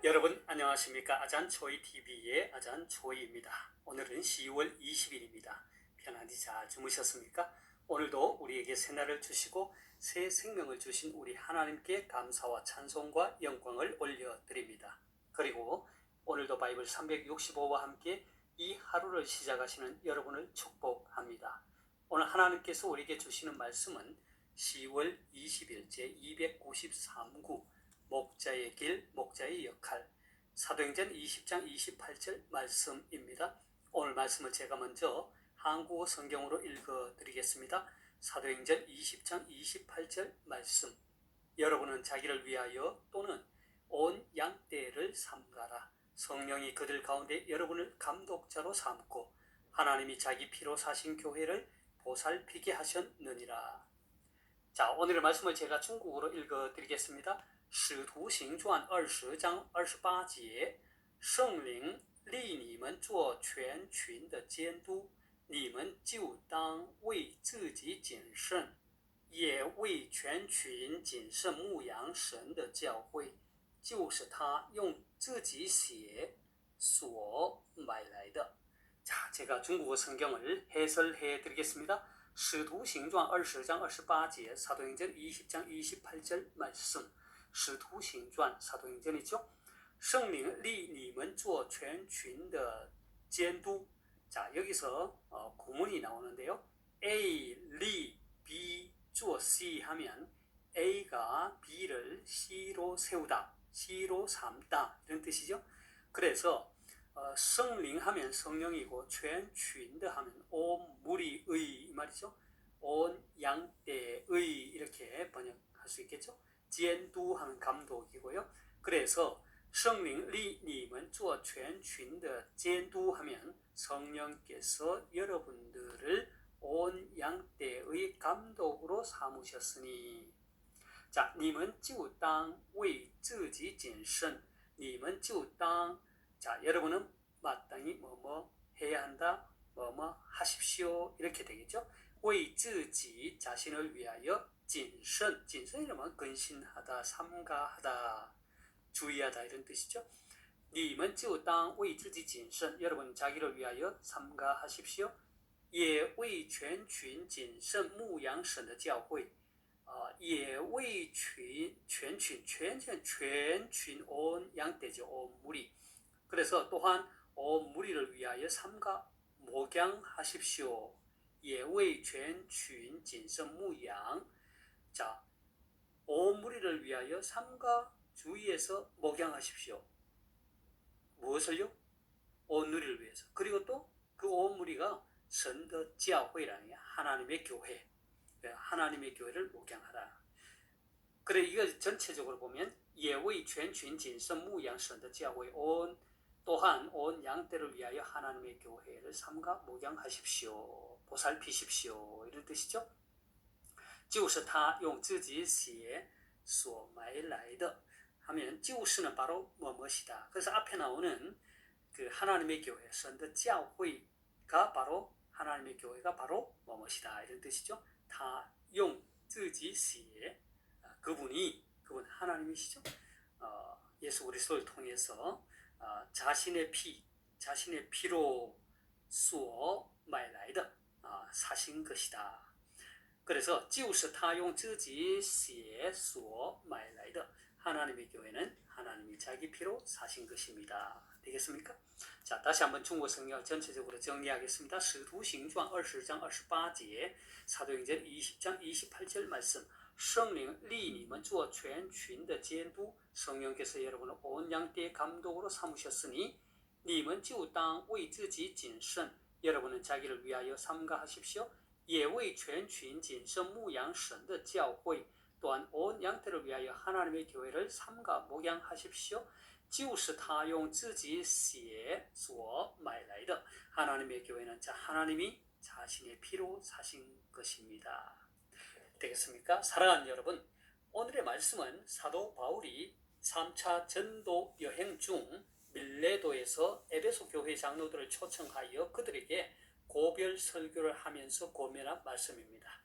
여러분 안녕하십니까? 아잔초이TV의 아잔초이입니다. 오늘은 10월 20일입니다. 편안히 잘 주무셨습니까? 오늘도 우리에게 새날을 주시고 새 생명을 주신 우리 하나님께 감사와 찬송과 영광을 올려드립니다. 그리고 오늘도 바이블 365와 함께 이 하루를 시작하시는 여러분을 축복합니다. 오늘 하나님께서 우리에게 주시는 말씀은 10월 20일 제293구 목자의 길, 목자의 역할, 사도행전 20장 28절 말씀입니다. 오늘 말씀을 제가 먼저 한국어 성경으로 읽어드리겠습니다. 사도행전 20장 28절 말씀. 여러분은 자기를 위하여 또는 온 양떼를 삼가라. 성령이 그들 가운데 여러분을 감독자로 삼고 하나님이 자기 피로 사신 교회를 보살피게 하셨느니라. 자, 오늘의 말씀을 제가 중국어로 읽어드리겠습니다. 使徒行传20章28节，圣灵立你们做全群的监督，你们就当为自己谨慎，也为全群谨慎牧养神的教会，就是他用自己血所买来的。 자, 제가 중국어 성경을 해설해 드리겠습니다. 使徒行传20章28节， 사도행전 20장 28절 말씀. 使徒行传 사도행전이죠. 圣灵立你们做全群的监督. 자, 여기서 구문이 나오는데요. A, 리, B, 做 C 하면 A가 B를 C로 세우다, C로 삼다 이런 뜻이죠. 그래서 성령 하면 성령이고 全群的 하면 온 무리의 이 말이죠. 온 양떼의 이렇게 번역할 수 있겠죠. 监督 하면 감독이고요. 그래서 圣灵立你们做全群的监督 하면 성령께서 여러분들을 온 양떼의 감독으로 삼으셨으니. 자, 你们就当为自己谨慎，你们就当. 자, 여러분은 마땅히 뭐뭐 해야 한다, 뭐뭐 하십시오 이렇게 되겠죠. 为自己 자신을 위하여 谨慎,谨慎이라면 근신하다, 삼가하다, 주의하다 이런 뜻이죠. 你们就当为自己谨慎, 여러분 자기를 위하여 삼가하십시오. 也为全群谨慎牧养神的教会, 也为全群온 양떼죠. 온 무리. 그래서 또한 온 무리를 위하여 삼가 목양하십시오. 也为全群谨慎牧养. 자, 온 무리를 위하여 삼가 주의해서 목양하십시오. 무엇을요? 온 무리를 위해서. 그리고 또 그 온 무리가 神的教会라는 게 하나님의 교회, 하나님의 교회를 목양하라. 그래, 이거 전체적으로 보면 也为全群谨慎牧养神的教会, 또한 온 양떼를 위하여 하나님의 교회를 삼가 목양하십시오. 보살피십시오. 이런 뜻이죠. 就是他用自己血所买来的 하면 就是는 바로 뭐뭐시다. 그래서 앞에 나오는 그 하나님의 교회, 神的教会가 바로 하나님의 교회가 바로 뭐뭐시다 이런 뜻이죠. 他用自己血, 그분 하나님이시죠. 예수 그리스도를 통해서 자신의 피로 所买来的, 사신 것이다. 그래서 就是他用自己血所买来的, 하나님의 교회는 하나님이 자기 피로 사신 것입니다. 되겠습니까? 자, 다시 한번 중국 성경 전체적으로 정리하겠습니다. 使徒行传20장 28节, 사도행전 20장 28절 말씀. 圣灵立你们做全群的监督, 성령께서 여러분을 온 양떼의 감독으로 삼으셨으니 你们就当为自己谨慎, 여러분은 자기를 위하여 삼가하십시오. 也为全群谨慎牧养神的教会, 또한 온 양떼를 위하여 하나님의 교회를 삼가 목양하십시오. 就是他用自己血所买来的, 하나님의 교회는 하나님이 자신의 피로 사신 것입니다. 되겠습니까? 사랑하는 여러분, 오늘의 말씀은 사도 바울이 3차 전도 여행 중 밀레도에서 에베소 교회 장로들을 초청하여 그들에게 고별 설교를 하면서 고면한 말씀입니다.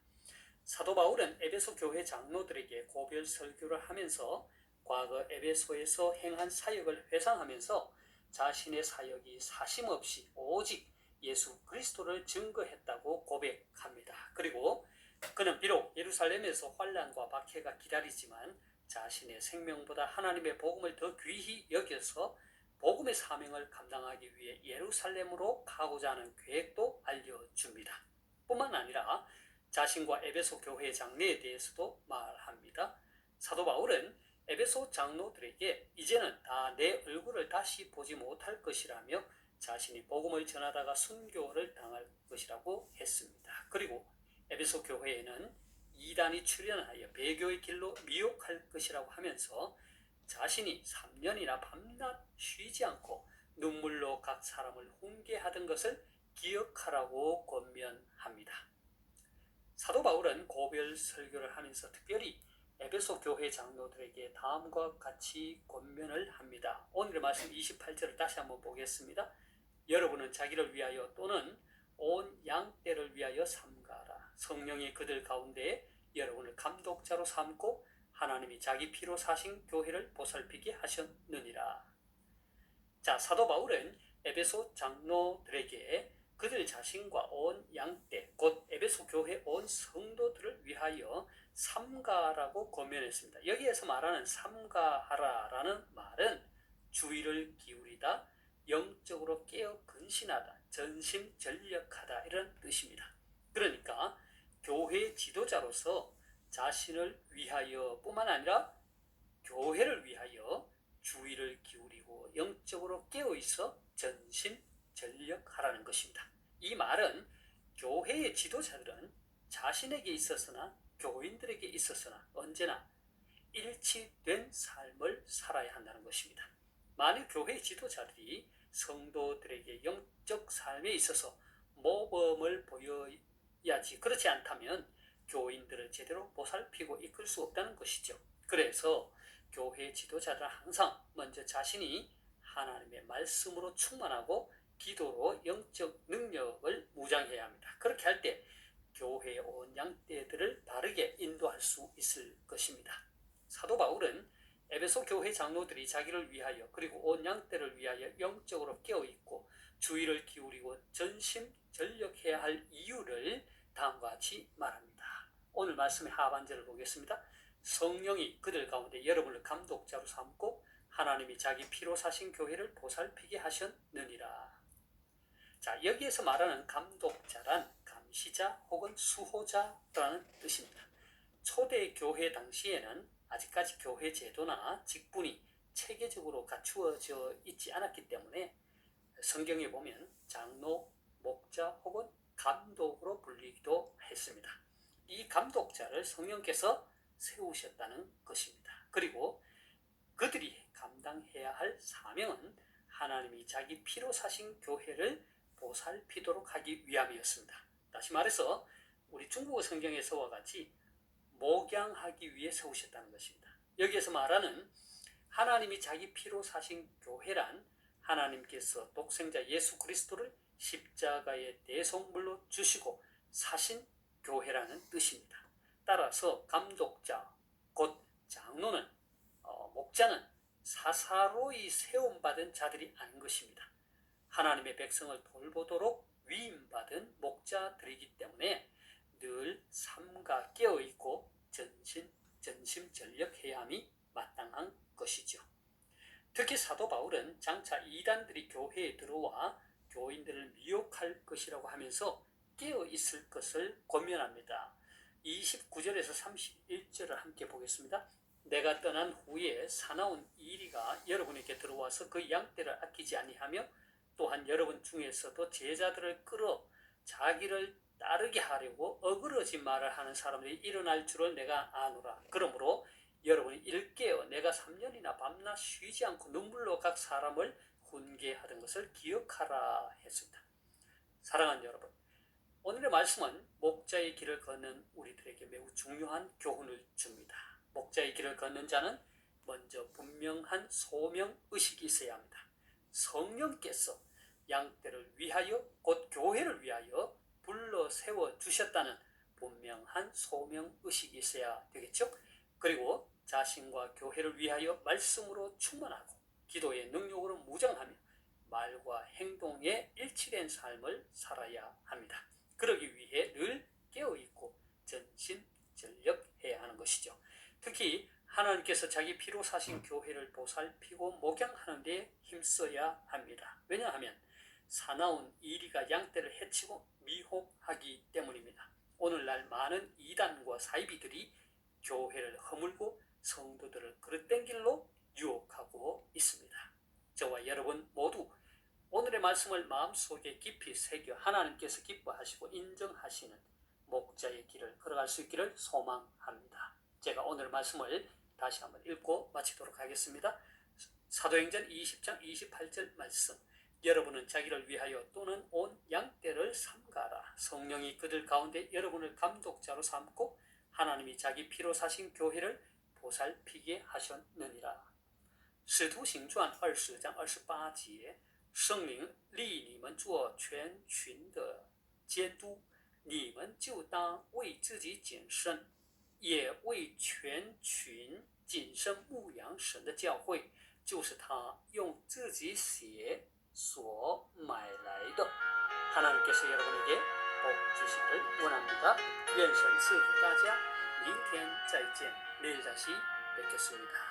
사도 바울은 에베소 교회 장로들에게 고별 설교를 하면서 과거 에베소에서 행한 사역을 회상하면서 자신의 사역이 사심없이 오직 예수 그리스도를 증거했다고 고백합니다. 그리고 그는 비록 예루살렘에서 환난과 박해가 기다리지만 자신의 생명보다 하나님의 복음을 더 귀히 여겨서 복음의 사명을 감당하기 위해 예루살렘으로 가고자 하는 계획도 알려줍니다. 뿐만 아니라 자신과 에베소 교회 장로에 대해서도 말합니다. 사도 바울은 에베소 장로들에게 이제는 다 내 얼굴을 다시 보지 못할 것이라며 자신이 복음을 전하다가 순교를 당할 것이라고 했습니다. 그리고 에베소 교회에는 이단이 출현하여 배교의 길로 미혹할 것이라고 하면서 자신이 3년이나 밤낮 쉬지 않고 눈물로 각 사람을 훈계하던 것을 기억하라고 권면합니다. 사도 바울은 고별 설교를 하면서 특별히 에베소 교회 장로들에게 다음과 같이 권면을 합니다. 오늘의 말씀 28절을 다시 한번 보겠습니다. 여러분은 자기를 위하여 또는 온 양떼를 위하여 삼가라. 성령이 그들 가운데 여러분을 감독자로 삼고 하나님이 자기 피로 사신 교회를 보살피게 하셨느니라. 자, 사도 바울은 에베소 장로들에게 그들 자신과 온 양떼, 곧 에베소 교회 온 성도들을 위하여 삼가라고 권면했습니다. 여기에서 말하는 삼가하라라는 말은 주의를 기울이다, 영적으로 깨어 근신하다, 전심전력하다 이런 뜻입니다. 그러니까 교회 지도자로서 자신을 위하여 뿐만 아니라 교회를 위하여 주의를 기울이고 영적으로 깨어 있어 전심전력하라는 것입니다. 이 말은 교회의 지도자들은 자신에게 있어서나 교인들에게 있어서나 언제나 일치된 삶을 살아야 한다는 것입니다. 만일 교회의 지도자들이 성도들에게 영적 삶에 있어서 모범을 보여야지 그렇지 않다면 교인들을 제대로 보살피고 이끌 수 없다는 것이죠. 그래서 교회 지도자들은 항상 먼저 자신이 하나님의 말씀으로 충만하고 기도로 영적 능력을 무장해야 합니다. 그렇게 할 때 교회의 온 양떼들을 바르게 인도할 수 있을 것입니다. 사도 바울은 에베소 교회 장로들이 자기를 위하여 그리고 온 양떼를 위하여 영적으로 깨어있고 주의를 기울이고 전심전력해야 할 이유를 다음과 같이 말합니다. 오늘 말씀의 하반절을 보겠습니다. 성령이 그들 가운데 여러분을 감독자로 삼고 하나님이 자기 피로 사신 교회를 보살피게 하셨느니라. 자, 여기에서 말하는 감독자란 감시자 혹은 수호자라는 뜻입니다. 초대 교회 당시에는 아직까지 교회 제도나 직분이 체계적으로 갖추어져 있지 않았기 때문에 성경에 보면 장로, 목자 혹은 감독으로 불리기도 했습니다. 이 감독자를 성령께서 세우셨다는 것입니다. 그리고 그들이 감당해야 할 사명은 하나님이 자기 피로 사신 교회를 보살피도록 하기 위함이었습니다. 다시 말해서 우리 중국어 성경에서와 같이 목양하기 위해 세우셨다는 것입니다. 여기에서 말하는 하나님이 자기 피로 사신 교회란 하나님께서 독생자 예수 그리스도를 십자가의 대속물로 주시고 사신 교회라는 뜻입니다. 따라서 감독자, 곧 장로는 목자는 사사로이 세움받은 자들이 아닌 것입니다. 하나님의 백성을 돌보도록 위임받은 목자들이기 때문에 늘 삼가 깨어있고 전심전력해야 함이 마땅한 것이죠. 특히 사도 바울은 장차 이단들이 교회에 들어와 교인들을 미혹할 것이라고 하면서 깨어있을 것을 권면합니다. 29절에서 31절을 함께 보겠습니다. 내가 떠난 후에 사나운 이리가 여러분에게 들어와서 그 양떼를 아끼지 아니하며 또한 여러분 중에서도 제자들을 끌어 자기를 따르게 하려고 어그러지 말을 하는 사람들이 일어날 줄을 내가 아노라. 그러므로 여러분이 일깨어 내가 3년이나 밤낮 쉬지 않고 눈물로 각 사람을 훈계하던 것을 기억하라 했습니다. 사랑하는 여러분, 오늘의 말씀은 목자의 길을 걷는 우리들에게 매우 중요한 교훈을 줍니다. 목자의 길을 걷는 자는 먼저 분명한 소명의식이 있어야 합니다. 성령께서 양떼를 위하여 곧 교회를 위하여 불러 세워 주셨다는 분명한 소명의식이 있어야 되겠죠. 그리고 자신과 교회를 위하여 말씀으로 충만하고 기도의 능력으로 무장하며 말과 행동에 일치된 삶을 살아야 합니다. 그러기 위해 늘 깨어있고 전심전력해야 하는 것이죠. 특히 하나님께서 자기 피로 사신 교회를 보살피고 목양하는 데 힘써야 합니다. 왜냐하면 사나운 이리가 양떼를 해치고 미혹하기 때문입니다. 오늘날 많은 이단과 사이비들이 교회를 허물고 성도들을 그릇된 길로 유혹하고 있습니다. 저와 여러분 모두 오늘의 말씀을 마음속에 깊이 새겨 하나님께서 기뻐하시고 인정하시는 목자의 길을 걸어갈 수 있기를 소망합니다. 제가 오늘 말씀을 다시 한번 읽고 마치도록 하겠습니다. 사도행전 20장 28절 말씀. 여러분은 자기를 위하여 또는 온 양떼를 삼가라. 성령이 그들 가운데 여러분을 감독자로 삼고 하나님이 자기 피로 사신 교회를 보살피게 하셨느니라. 使徒行传20章28节，圣灵立你们做全群的监督，你们就当为自己谨慎，也为全群谨慎牧养神的教会，就是他用自己血所买来的。 하나님께서 여러분에게 복 주시기를 원합니다. 愿神赐福大家。明天再见，내일 다시 뵙겠습니다.